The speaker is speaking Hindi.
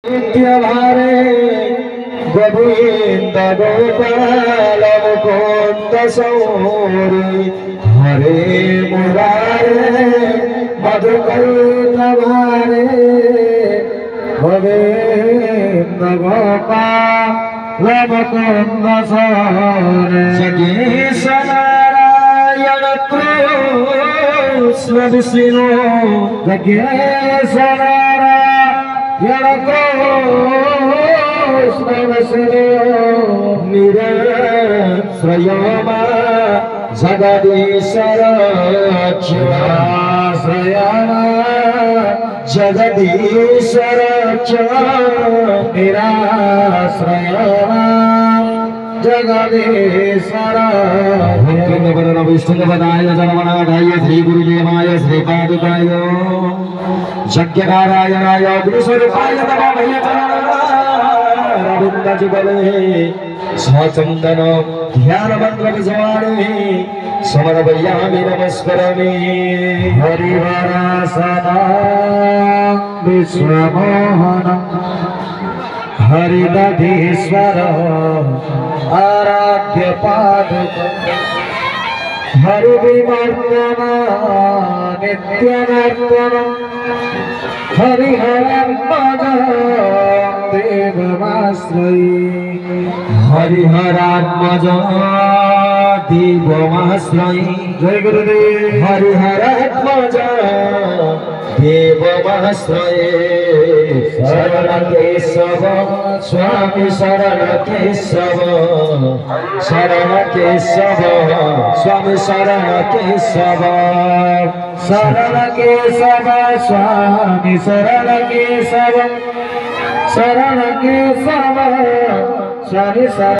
नित्यभारे गोविंद गोपाल मुकुंद सौरी हरे मुरारे मधुकैटभारे गोविंद गोपाल मुकुंद सौरी जगेश नारायण कृष्ण विष्णु जगेश नारायण कृष्ण विष्णु निराश्रय जगदीश्वर आश्रय जगदीश्वर निराश्रय जगदीश्वर विष्णुपदाय सर्वनाथाय श्री गुरुदेवाय श्रीपादुकाय यज्ञनारायणाय गुरुस्वरूपाय नमः जुगले सचंदन ध्यान मंत्र विजवाणे समर्पयामि नमस्करामि हरिवरासना विश्वमोहन हरिदधीश्वर आराध्य पादुक हरिविमर्दन नित्यनर्दन हरिहरत्मज देवमाश्रये हरिहरात्मज देवमाश्रये जय गुरुदेव हरिहरात्मज देवमाश्रये शरण केशव स्वामी शरण केशव शरण केशव स्वामी शरण केशव शरण केशव स्वामी शरण केशव शरण केशव स्वामी शरण